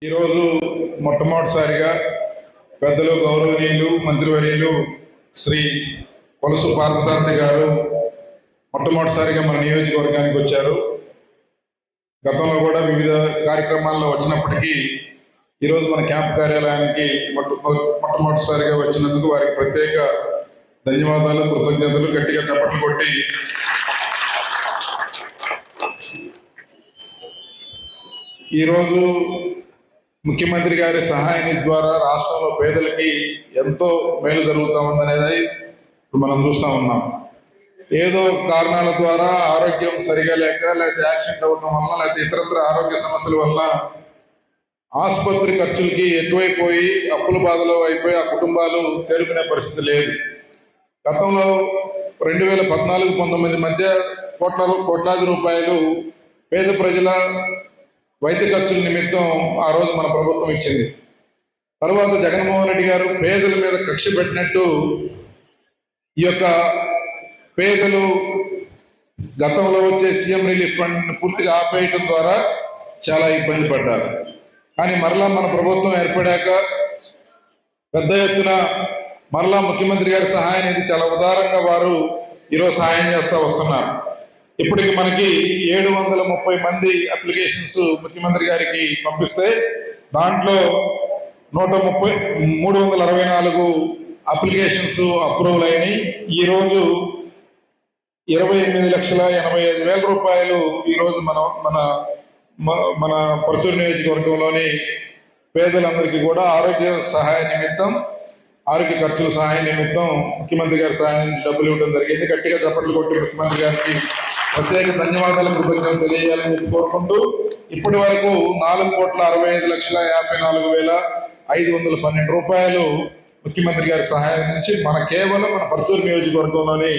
ఈరోజు మొట్టమొదటిసారిగా పెద్దలు గౌరవనీయులు మంత్రివర్యులు శ్రీ కొలుసు పార్థసారథి గారు మొట్టమొదటిసారిగా మన నియోజకవర్గానికి వచ్చారు. గతంలో కూడా వివిధ కార్యక్రమాల్లో వచ్చినప్పటికీ ఈరోజు మన క్యాంప్ కార్యాలయానికి మొట్టమొదటిసారిగా వచ్చినందుకు వారికి ప్రత్యేక ధన్యవాదాలు, కృతజ్ఞతలు. గట్టిగా చప్పట్లు కొట్టి ఈరోజు ముఖ్యమంత్రి గారి సహాయ నిధి ద్వారా రాష్ట్రంలో పేదలకి ఎంతో మేలు జరుగుతూ ఉందనేది మనం చూస్తూ ఉన్నాం. ఏదో కారణాల ద్వారా ఆరోగ్యం సరిగా లేక, లేకపోతే యాక్సిడెంట్ అవ్వడం వల్ల, లేకపోతే ఇతరత్ర ఆరోగ్య సమస్యల వల్ల ఆసుపత్రి ఖర్చులకి ఎక్కువైపోయి అప్పుల బాధలో అయిపోయి ఆ కుటుంబాలు తేరుకునే పరిస్థితి లేదు. గతంలో 2014-19 మధ్య కోట్లాది రూపాయలు పేద ప్రజల వైద్య ఖర్చుల నిమిత్తం ఆ రోజు మన ప్రభుత్వం ఇచ్చింది. తర్వాత జగన్మోహన్ రెడ్డి గారు పేదల మీద కక్ష పెట్టినట్టు ఈ యొక్క పేదలు గతంలో వచ్చే సీఎం రిలీఫ్ ఫండ్ పూర్తిగా ఆపేయటం ద్వారా చాలా ఇబ్బంది పడ్డారు. కానీ మరలా మన ప్రభుత్వం ఏర్పడాక పెద్ద ఎత్తున మరలా ముఖ్యమంత్రి గారి సహాయ నిధి చాలా ఉదారంగా వారు ఈరోజు సహాయం చేస్తూ వస్తున్నారు. ఇప్పటికి మనకి 730 మంది అప్లికేషన్స్ ముఖ్యమంత్రి గారికి పంపిస్తే దాంట్లో 364 అప్లికేషన్స్ అప్రూవల్ అయినాయి. ఈరోజు 28,85,000 రూపాయలు ఈరోజు మన పరుచూరు నియోజకవర్గంలోని పేదలందరికీ కూడా ఆరోగ్య సహాయ నిమిత్తం, ఆరోగ్య ఖర్చుల సహాయ నిమిత్తం ముఖ్యమంత్రి గారి సహాయం నుంచి డబ్బులు ఇవ్వడం జరిగింది. గట్టిగా చప్పట్లు కొట్టి ముఖ్యమంత్రి గారికి ప్రత్యేక ధన్యవాదాలు, కృతజ్ఞతలు తెలియాలని కోరుకుంటూ ఇప్పటి వరకు 4,65,54,512 రూపాయలు ముఖ్యమంత్రి గారి సహాయం నుంచి కేవలం మన పరుచూరు నియోజకవర్గంలోని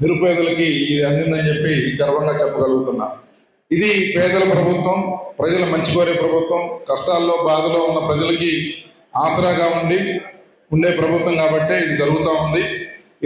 నిరుపేదలకి ఇది అందిందని చెప్పి గర్వంగా చెప్పగలుగుతున్నా. ఇది పేదల ప్రభుత్వం, ప్రజల మంచి కోరే ప్రభుత్వం, కష్టాల్లో బాధలో ఉన్న ప్రజలకి ఆసరాగా ఉండే ప్రభుత్వం కాబట్టే ఇది జరుగుతూ ఉంది.